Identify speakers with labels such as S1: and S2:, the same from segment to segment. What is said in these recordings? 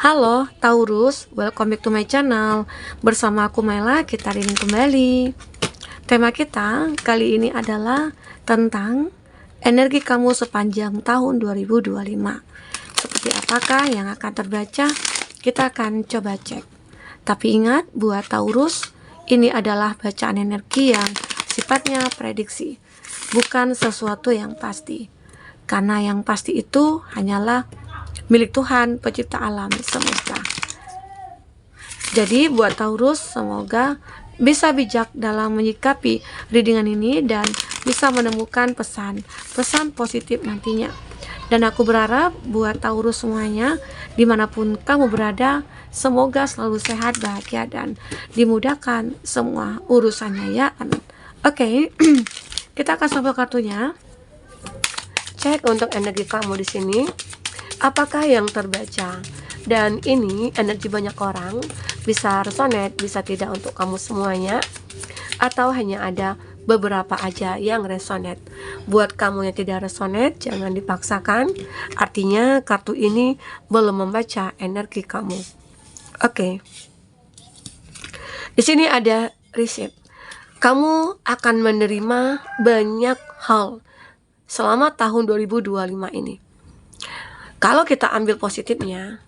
S1: Halo Taurus, welcome back to my channel. Bersama aku Mela, kita reading kembali. Tema kita kali ini adalah tentang energi kamu sepanjang tahun 2025. Seperti apakah yang akan terbaca? Kita akan coba cek. Tapi ingat, buat Taurus, ini adalah bacaan energi yang sifatnya prediksi, bukan sesuatu yang pasti. Karena yang pasti itu hanyalah milik Tuhan, pencipta alam semesta. Jadi buat Taurus, semoga bisa bijak dalam menyikapi readingan ini dan bisa menemukan pesan positif nantinya. Dan aku berharap buat Taurus semuanya, dimanapun kamu berada, semoga selalu sehat, bahagia, dan dimudahkan semua urusannya ya. Amin. Oke, kita akan sambil kartunya. Cek untuk energi kamu di sini. Apakah yang terbaca? Dan ini energi banyak orang, bisa resonate, bisa tidak untuk kamu semuanya, atau hanya ada beberapa aja yang resonate. Buat kamu yang tidak resonate, jangan dipaksakan. Artinya kartu ini belum membaca energi kamu. Oke. Di sini ada receipt. Kamu akan menerima banyak hal selama tahun 2025 ini. Kalau kita ambil positifnya,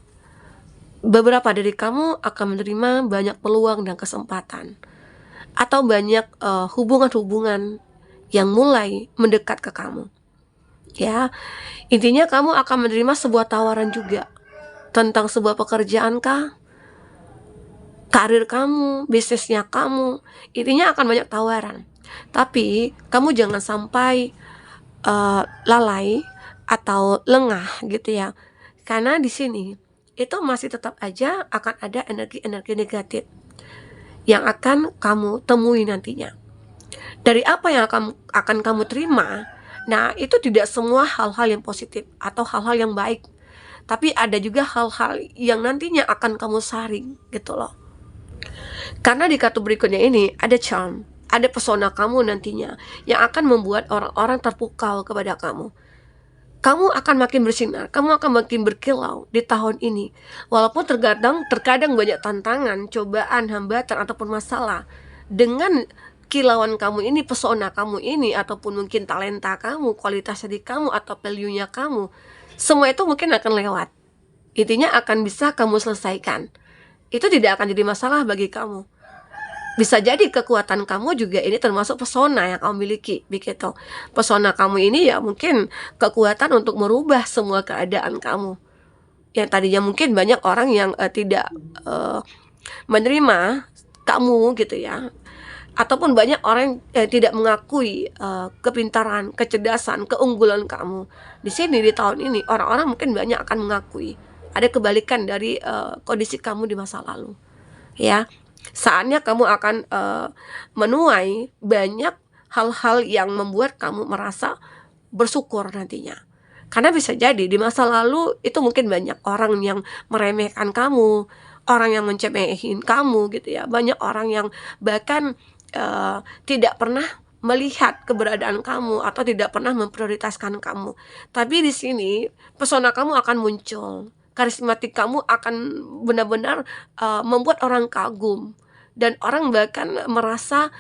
S1: beberapa dari kamu akan menerima banyak peluang dan kesempatan, atau banyak hubungan-hubungan yang mulai mendekat ke kamu. Ya, intinya kamu akan menerima sebuah tawaran juga tentang sebuah pekerjaan kah, karir kamu, bisnisnya kamu. Intinya akan banyak tawaran. Tapi kamu jangan sampai lalai atau lengah gitu ya, karena di sini itu masih tetap aja akan ada energi-energi negatif yang akan kamu temui nantinya. Dari apa yang akan kamu terima, nah itu tidak semua hal-hal yang positif atau hal-hal yang baik, tapi ada juga hal-hal yang nantinya akan kamu saring gitu loh. Karena di kartu berikutnya ini ada charm, ada pesona kamu nantinya yang akan membuat orang-orang terpukau kepada kamu. Kamu akan makin bersinar, kamu akan makin berkilau di tahun ini. Walaupun terkadang banyak tantangan, cobaan, hambatan, ataupun masalah. Dengan kilauan kamu ini, pesona kamu ini, ataupun mungkin talenta kamu, kualitas diri kamu, atau value-nya kamu, semua itu mungkin akan lewat. Intinya akan bisa kamu selesaikan. Itu tidak akan jadi masalah bagi kamu. Bisa jadi kekuatan kamu juga ini termasuk pesona yang kamu miliki, begitu. Pesona kamu ini ya mungkin kekuatan untuk merubah semua keadaan kamu. Yang tadinya mungkin banyak orang yang tidak menerima kamu gitu ya. Ataupun banyak orang yang tidak mengakui kepintaran, kecerdasan, keunggulan kamu. Di sini di tahun ini orang-orang mungkin banyak akan mengakui. Ada kebalikan dari kondisi kamu di masa lalu. Ya. Saatnya kamu akan menuai banyak hal-hal yang membuat kamu merasa bersyukur nantinya. Karena bisa jadi di masa lalu itu mungkin banyak orang yang meremehkan kamu, orang yang mencemehin kamu gitu ya. Banyak orang yang bahkan tidak pernah melihat keberadaan kamu atau tidak pernah memprioritaskan kamu. Tapi di sini pesona kamu akan muncul. Karismatik kamu akan benar-benar membuat orang kagum dan orang bahkan merasa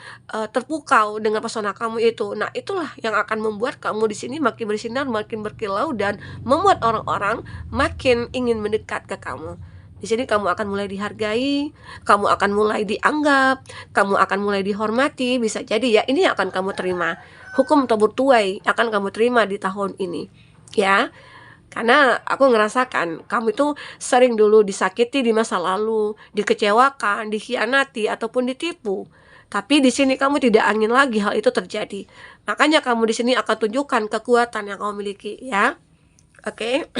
S1: terpukau dengan pesona kamu itu. Nah, itulah yang akan membuat kamu di sini makin bersinar, makin berkilau dan membuat orang-orang makin ingin mendekat ke kamu. Di sini kamu akan mulai dihargai, kamu akan mulai dianggap, kamu akan mulai dihormati. Bisa jadi ya ini akan kamu terima. Hukum tabur tuai akan kamu terima di tahun ini. Ya. Karena aku ngerasakan kamu itu sering dulu disakiti di masa lalu, dikecewakan, dikhianati ataupun ditipu. Tapi di sini kamu tidak ingin lagi hal itu terjadi. Makanya kamu di sini akan tunjukkan kekuatan yang kamu miliki, ya. Oke.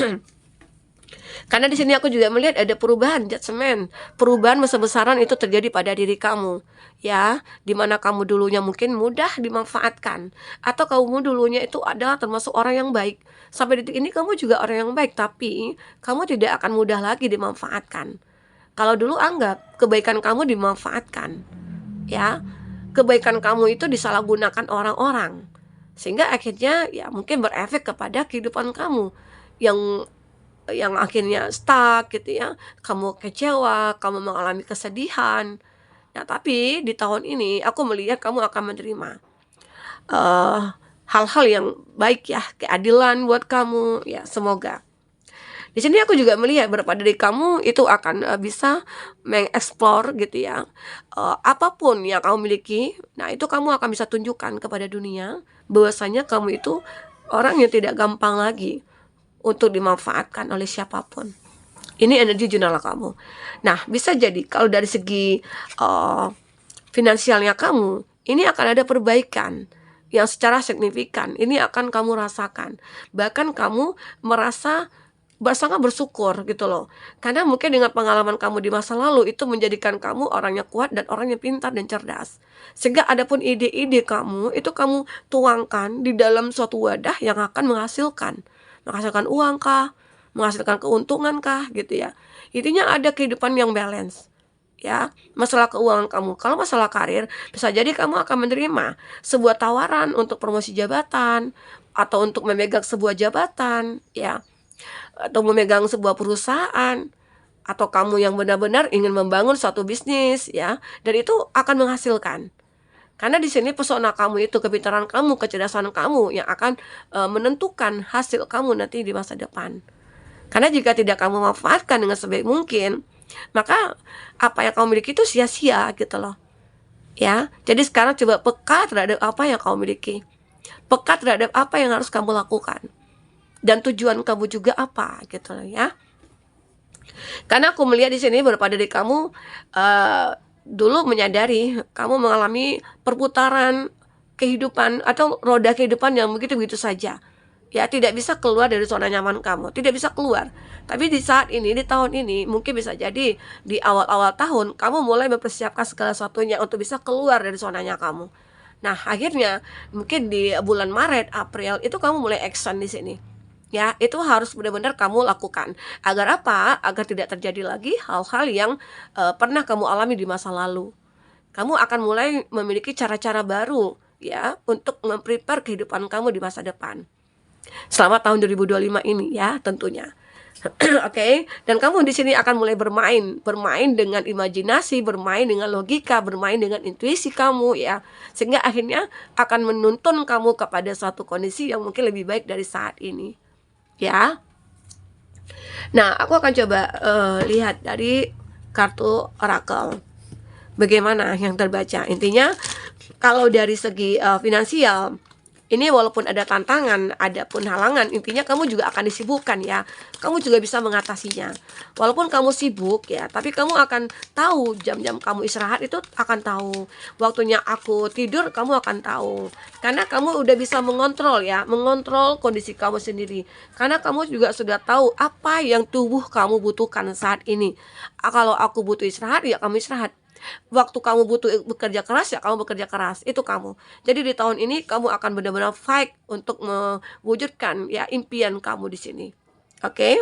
S1: Karena di sini aku juga melihat ada perubahan judgment, perubahan besar-besaran itu terjadi pada diri kamu, ya, dimana kamu dulunya mungkin mudah dimanfaatkan, atau kamu dulunya itu adalah termasuk orang yang baik. Sampai detik ini kamu juga orang yang baik, tapi kamu tidak akan mudah lagi dimanfaatkan. Kalau dulu anggap kebaikan kamu dimanfaatkan, ya, kebaikan kamu itu disalahgunakan orang-orang, sehingga akhirnya ya mungkin berefek kepada kehidupan kamu yang yang akhirnya stuck gitu ya, kamu kecewa, kamu mengalami kesedihan. Nah, tapi di tahun ini aku melihat kamu akan menerima eee, hal-hal yang baik ya, keadilan buat kamu, ya semoga. Di sini aku juga melihat beberapa dari kamu itu akan, bisa mengeksplor gitu ya, apa yang kamu miliki. Nah, itu kamu akan bisa tunjukkan kepada dunia bahwasanya kamu itu orang yang tidak gampang lagi untuk dimanfaatkan oleh siapapun. Ini energi jurnal kamu. Nah, bisa jadi kalau dari segi, eee, finansialnya kamu, ini akan ada perbaikan yang secara signifikan, ini akan kamu rasakan. Bahkan kamu merasa sangat bersyukur gitu loh. Karena mungkin dengan pengalaman kamu di masa lalu itu menjadikan kamu orangnya kuat dan orang yang pintar dan cerdas. Sehingga adapun ide-ide kamu itu kamu tuangkan di dalam suatu wadah yang akan menghasilkan uang kah, menghasilkan keuntungan kah gitu ya. Intinya ada kehidupan yang balance. Ya, masalah keuangan kamu. Kalau masalah karir, bisa jadi kamu akan menerima sebuah tawaran untuk promosi jabatan atau untuk memegang sebuah jabatan, ya, atau memegang sebuah perusahaan, atau kamu yang benar-benar ingin membangun suatu bisnis ya, dan itu akan menghasilkan. Karena di sini pesona kamu itu, kepintaran kamu, kecerdasan kamu yang akan menentukan hasil kamu nanti di masa depan. Karena jika tidak kamu manfaatkan dengan sebaik mungkin, maka apa yang kamu miliki itu sia-sia gitu loh. Ya, jadi sekarang coba peka terhadap apa yang kamu miliki. Peka terhadap apa yang harus kamu lakukan. Dan tujuan kamu juga apa gitu loh ya. Karena aku melihat di sini beberapa dari kamu dulu menyadari kamu mengalami perputaran kehidupan atau roda kehidupan yang begitu-begitu saja. Ya, tidak bisa keluar dari zona nyaman kamu, tidak bisa keluar. Tapi di saat ini, di tahun ini, mungkin bisa jadi di awal-awal tahun kamu mulai mempersiapkan segala sesuatunya untuk bisa keluar dari zonanya kamu. Nah, akhirnya mungkin di bulan Maret, April itu kamu mulai action di sini. Ya, itu harus benar-benar kamu lakukan. Agar apa? Agar tidak terjadi lagi hal-hal yang pernah kamu alami di masa lalu. Kamu akan mulai memiliki cara-cara baru ya untuk memprepare kehidupan kamu di masa depan. Selama tahun 2025 ini ya tentunya. Oke, dan kamu di sini akan mulai bermain dengan imajinasi, bermain dengan logika, bermain dengan intuisi kamu ya, sehingga akhirnya akan menuntun kamu kepada suatu kondisi yang mungkin lebih baik dari saat ini, ya. Nah, aku akan coba lihat dari kartu oracle, bagaimana yang terbaca. Intinya, kalau dari segi finansial, ini walaupun ada tantangan, ada pun halangan, intinya kamu juga akan disibukkan ya. Kamu juga bisa mengatasinya. Walaupun kamu sibuk ya, tapi kamu akan tahu jam-jam kamu istirahat itu akan tahu. Waktunya aku tidur kamu akan tahu. Karena kamu udah bisa mengontrol ya, mengontrol kondisi kamu sendiri. Karena kamu juga sudah tahu apa yang tubuh kamu butuhkan saat ini. Kalau aku butuh istirahat, ya kamu istirahat. Waktu kamu butuh bekerja keras, ya kamu bekerja keras. Itu kamu. Jadi di tahun ini kamu akan benar-benar fight untuk mewujudkan ya impian kamu di sini. Oke?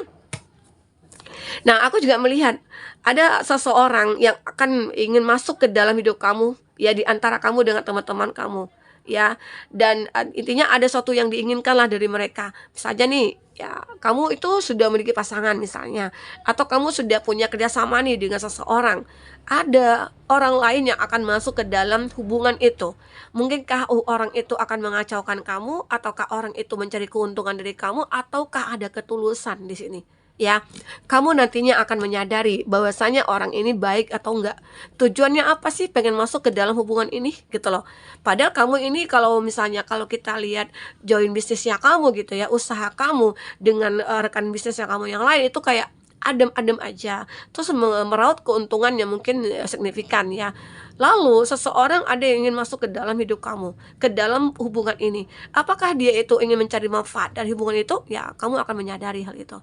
S1: Nah, aku juga melihat ada seseorang yang akan ingin masuk ke dalam hidup kamu ya, di antara kamu dengan teman-teman kamu ya. Dan intinya ada sesuatu yang diinginkan lah dari mereka. Misalnya nih ya, kamu itu sudah memiliki pasangan misalnya, atau kamu sudah punya kerjasama nih dengan seseorang. Ada orang lain yang akan masuk ke dalam hubungan itu. Mungkinkah orang itu akan mengacaukan kamu, ataukah orang itu mencari keuntungan dari kamu, ataukah ada ketulusan di sini? Ya, kamu nantinya akan menyadari bahwasanya orang ini baik atau enggak. Tujuannya apa sih pengen masuk ke dalam hubungan ini gitu loh. Padahal kamu ini kalau misalnya kalau kita lihat join bisnisnya kamu gitu ya, usaha kamu dengan rekan bisnisnya kamu yang lain itu kayak adem-adem aja, terus meraup keuntungan yang mungkin signifikan ya. Lalu seseorang ada yang ingin masuk ke dalam hidup kamu, ke dalam hubungan ini. Apakah dia itu ingin mencari manfaat dari hubungan itu? Ya, kamu akan menyadari hal itu.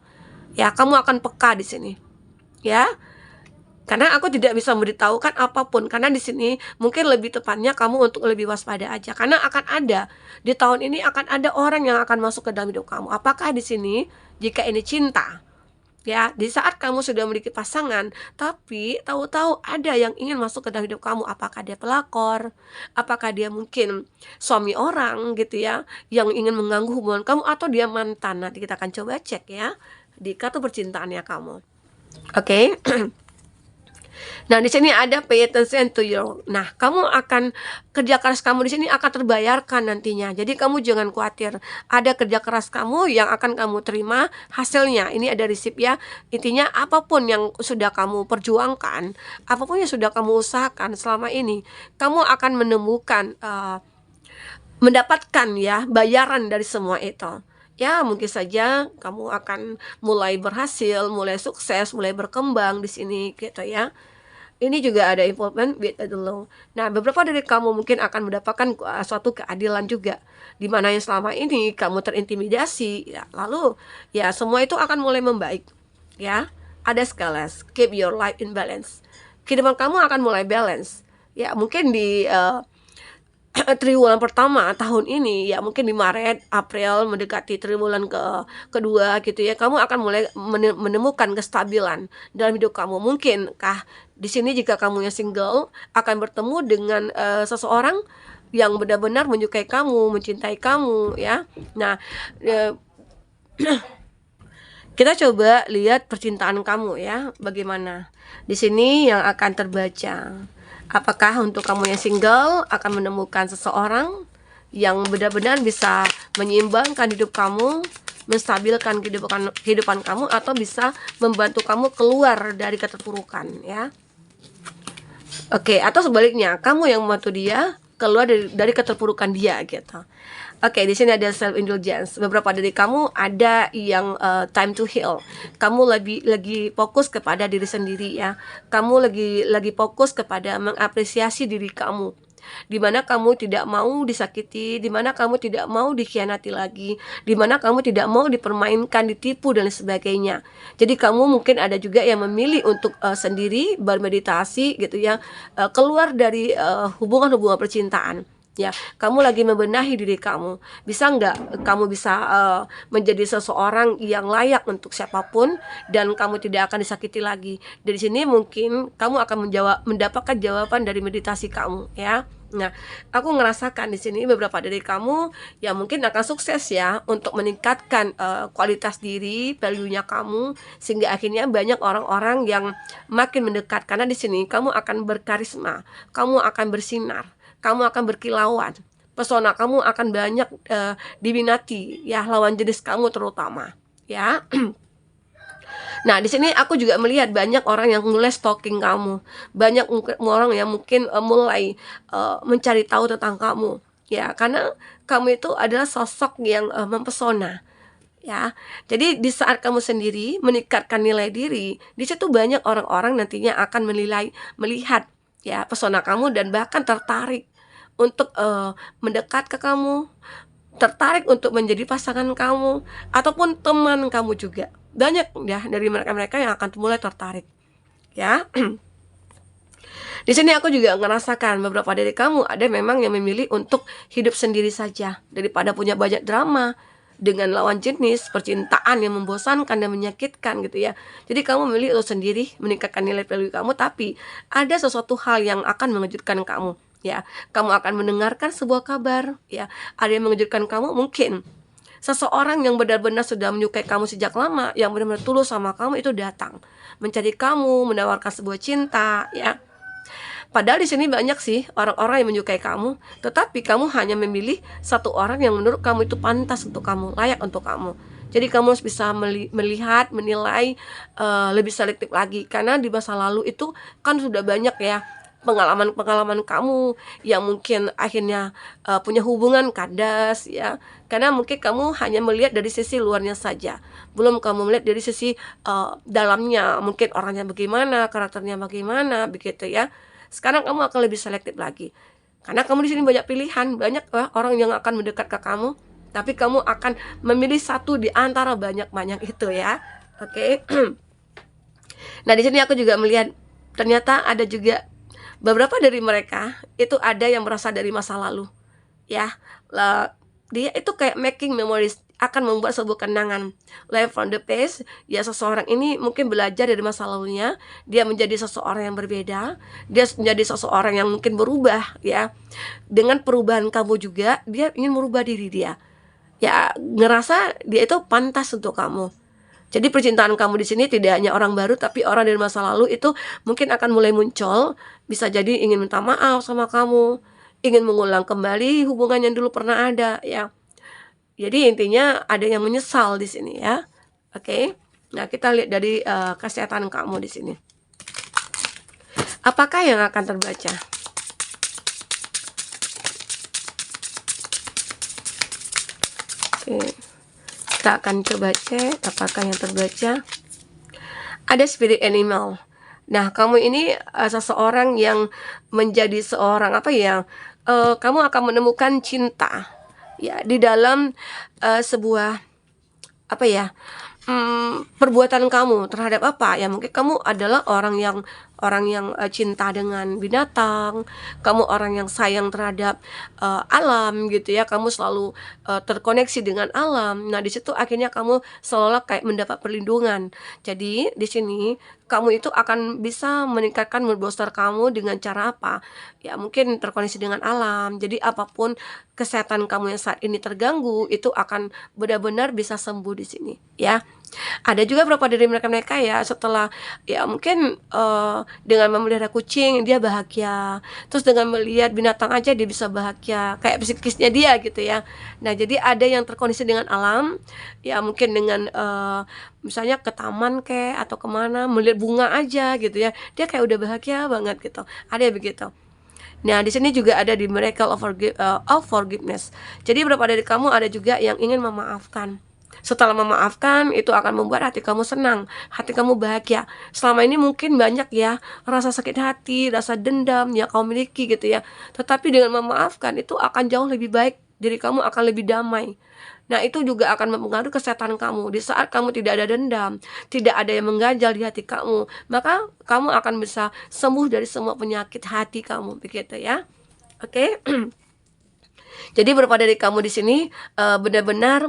S1: Ya, kamu akan peka di sini. Ya. Karena aku tidak bisa memberitahukan apapun, karena di sini mungkin lebih tepatnya kamu untuk lebih waspada aja. Karena akan ada di tahun ini akan ada orang yang akan masuk ke dalam hidup kamu. Apakah di sini jika ini cinta? Ya, di saat kamu sudah memiliki pasangan, tapi tahu-tahu ada yang ingin masuk ke dalam hidup kamu. Apakah dia pelakor? Apakah dia mungkin suami orang gitu ya, yang ingin mengganggu hubungan kamu, atau dia mantan? Nanti kita akan coba cek ya. di kartu percintaannya kamu. Oke. Nah, di sini ada pay attention to your. Nah, kamu akan kerja keras kamu di sini akan terbayarkan nantinya. Jadi kamu jangan khawatir. Ada kerja keras kamu yang akan kamu terima hasilnya. Ini ada resip ya. Intinya apapun yang sudah kamu perjuangkan, apapun yang sudah kamu usahakan selama ini, kamu akan menemukan mendapatkan ya bayaran dari semua itu. Ya, mungkin saja kamu akan mulai berhasil, mulai sukses, mulai berkembang di sini gitu ya. Ini juga ada involvement with the law. Nah, beberapa dari kamu mungkin akan mendapatkan suatu keadilan juga, di mana yang selama ini kamu terintimidasi, ya, lalu ya semua itu akan mulai membaik, ya. Ada scales, keep your life in balance. Kehidupan kamu akan mulai balance. Ya, mungkin di triwulan pertama tahun ini, ya mungkin di Maret, April mendekati triwulan kedua gitu ya, kamu akan mulai menemukan kestabilan dalam hidup kamu. Mungkinkah di sini jika kamu yang single akan bertemu dengan seseorang yang benar-benar menyukai kamu, mencintai kamu ya. Nah, kita coba lihat percintaan kamu ya, bagaimana. Di sini yang akan terbaca, apakah untuk kamu yang single akan menemukan seseorang yang benar-benar bisa menyeimbangkan hidup kamu, menstabilkan kehidupan kamu, atau bisa membantu kamu keluar dari keterpurukan ya. Oke, atau sebaliknya, kamu yang membantu dia keluar dari keterpurukan dia gitu. Oke, di sini ada self indulgence. Beberapa dari kamu ada yang time to heal. Kamu lagi fokus kepada diri sendiri ya. Kamu lagi fokus kepada mengapresiasi diri kamu. Di mana kamu tidak mau disakiti, di mana kamu tidak mau dikhianati lagi, di mana kamu tidak mau dipermainkan, ditipu dan sebagainya. Jadi kamu mungkin ada juga yang memilih untuk sendiri bermeditasi gitu ya, keluar dari hubungan-hubungan percintaan. Ya, kamu lagi membenahi diri kamu. Bisa nggak kamu bisa menjadi seseorang yang layak untuk siapapun dan kamu tidak akan disakiti lagi. Dari sini mungkin kamu akan mendapatkan jawaban dari meditasi kamu ya. Nah, aku ngerasakan di sini beberapa dari kamu yang mungkin akan sukses ya untuk meningkatkan kualitas diri, value-nya kamu, sehingga akhirnya banyak orang-orang yang makin mendekat, karena di sini kamu akan berkarisma, kamu akan bersinar, kamu akan berkilauan, pesona kamu akan banyak diminati ya, lawan jenis kamu terutama ya. Nah, di sini aku juga melihat banyak orang yang mulai stalking kamu, banyak orang yang mungkin mulai mencari tahu tentang kamu ya, karena kamu itu adalah sosok yang mempesona ya. Jadi di saat kamu sendiri meningkatkan nilai diri, di situ banyak orang-orang nantinya akan melihat ya pesona kamu dan bahkan tertarik untuk mendekat ke kamu, tertarik untuk menjadi pasangan kamu ataupun teman kamu juga. Banyak ya dari mereka-mereka yang akan mulai tertarik ya. Di sini aku juga ngerasakan beberapa dari kamu ada memang yang memilih untuk hidup sendiri saja daripada punya banyak drama dengan lawan jenis, percintaan yang membosankan dan menyakitkan gitu ya. Jadi kamu memilih untuk sendiri, meningkatkan nilai value kamu, tapi ada sesuatu hal yang akan mengejutkan kamu ya. Kamu akan mendengarkan sebuah kabar ya, ada yang mengejutkan kamu. Mungkin seseorang yang benar-benar sudah menyukai kamu sejak lama, yang benar-benar tulus sama kamu itu datang mencari kamu, menawarkan sebuah cinta ya. Padahal di sini banyak sih orang-orang yang menyukai kamu, tetapi kamu hanya memilih satu orang yang menurut kamu itu pantas untuk kamu, layak untuk kamu. Jadi kamu harus bisa melihat, menilai lebih selektif lagi, karena di masa lalu itu kan sudah banyak ya pengalaman-pengalaman kamu yang mungkin akhirnya punya hubungan kandas ya, karena mungkin kamu hanya melihat dari sisi luarnya saja, belum kamu melihat dari sisi dalamnya, mungkin orangnya bagaimana, karakternya bagaimana begitu ya. Sekarang kamu akan lebih selektif lagi, karena kamu di sini banyak pilihan, banyak orang yang akan mendekat ke kamu, tapi kamu akan memilih satu di antara banyak-banyak itu ya. Oke. Nah, di sini aku juga melihat ternyata ada juga beberapa dari mereka itu ada yang berasal dari masa lalu ya. Dia itu kayak making memories, akan membuat sebuah kenangan, live from the past ya. Seseorang ini mungkin belajar dari masa lalunya, dia menjadi seseorang yang berbeda, dia menjadi seseorang yang mungkin berubah ya. Dengan perubahan kamu juga, dia ingin merubah diri dia ya, ngerasa dia itu pantas untuk kamu. Jadi percintaan kamu di sini tidak hanya orang baru, tapi orang dari masa lalu itu mungkin akan mulai muncul, bisa jadi ingin minta maaf sama kamu, ingin mengulang kembali hubungan yang dulu pernah ada ya. Jadi intinya ada yang menyesal di sini ya. Oke. Nah, kita lihat dari kesehatan kamu di sini. Apakah yang akan terbaca? Oke. Kita akan coba cek apakah yang terbaca. Ada spirit animal. Nah, kamu ini seseorang yang menjadi seorang apa ya? Kamu akan menemukan cinta ya di dalam sebuah apa ya? Perbuatan kamu terhadap apa ya, mungkin kamu adalah orang yang cinta dengan binatang, kamu orang yang sayang terhadap alam gitu ya, kamu selalu terkoneksi dengan alam. Nah, di situ akhirnya kamu seolah kayak mendapat perlindungan. Jadi di sini kamu itu akan bisa meningkatkan mood booster kamu dengan cara apa? Ya mungkin terkoneksi dengan alam. Jadi apapun kesehatan kamu yang saat ini terganggu itu akan benar-benar bisa sembuh di sini ya. Ada juga beberapa dari mereka ya setelah ya mungkin dengan memelihara kucing dia bahagia, terus dengan melihat binatang aja dia bisa bahagia, kayak psikisnya dia gitu ya. Nah, jadi ada yang terkoneksi dengan alam ya, mungkin dengan misalnya ke taman atau kemana melihat bunga aja gitu ya, dia kayak udah bahagia banget gitu, ada yang begitu. Nah, di sini juga ada di miracle of forgiveness. Jadi beberapa dari kamu ada juga yang ingin memaafkan. Setelah memaafkan, itu akan membuat hati kamu senang, hati kamu bahagia. Selama ini mungkin banyak ya rasa sakit hati, rasa dendam yang kamu miliki gitu ya. Tetapi dengan memaafkan itu akan jauh lebih baik, diri kamu akan lebih damai. Nah, itu juga akan mempengaruhi kesehatan kamu. Di saat kamu tidak ada dendam, tidak ada yang mengganjal di hati kamu, maka kamu akan bisa sembuh dari semua penyakit hati kamu, begitu ya. Oke. Jadi beberapa dari kamu di sini benar-benar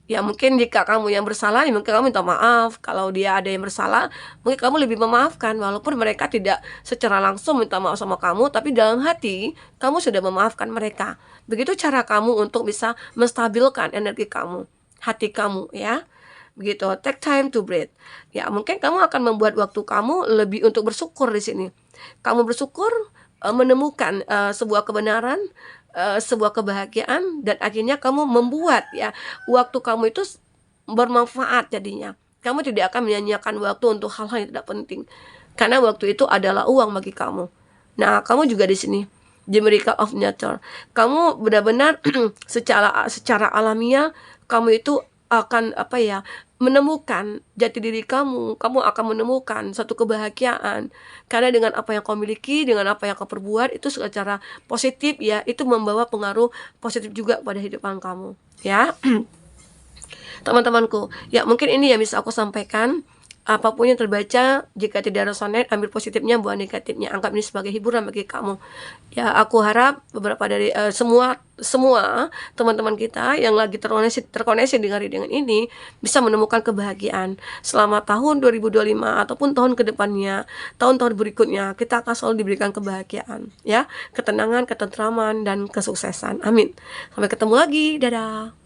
S1: ya, mungkin jika kamu yang bersalah, ya mungkin kamu minta maaf. Kalau dia ada yang bersalah, mungkin kamu lebih memaafkan. Walaupun mereka tidak secara langsung minta maaf sama kamu, tapi dalam hati, kamu sudah memaafkan mereka. Begitu cara kamu untuk bisa menstabilkan energi kamu, hati kamu ya. Begitu, take time to breathe. Ya, mungkin kamu akan membuat waktu kamu lebih untuk bersyukur di sini. Kamu bersyukur, menemukan sebuah kebenaran, sebuah kebahagiaan, dan akhirnya kamu membuat ya waktu kamu itu bermanfaat. Jadinya kamu tidak akan menyanyiakan waktu untuk hal-hal yang tidak penting, karena waktu itu adalah uang bagi kamu. Nah, kamu juga di sini the miracle of nature. Kamu benar-benar secara alamiah kamu itu akan apa ya, menemukan jati diri kamu. Kamu akan menemukan satu kebahagiaan karena dengan apa yang kau miliki, dengan apa yang kau perbuat itu secara positif ya, itu membawa pengaruh positif juga pada hidupan kamu ya. Teman-temanku ya, mungkin ini yang bisa aku sampaikan. Apapun yang terbaca, jika tidak resonate, ambil positifnya, buang negatifnya. Anggap ini sebagai hiburan bagi kamu. Ya, aku harap beberapa dari semua teman-teman kita yang lagi terkoneksi dengan readingan ini bisa menemukan kebahagiaan selama tahun 2025 ataupun tahun kedepannya, tahun-tahun berikutnya. Kita akan selalu diberikan kebahagiaan, ya, ketenangan, ketentraman, dan kesuksesan. Amin. Sampai ketemu lagi. Dadah.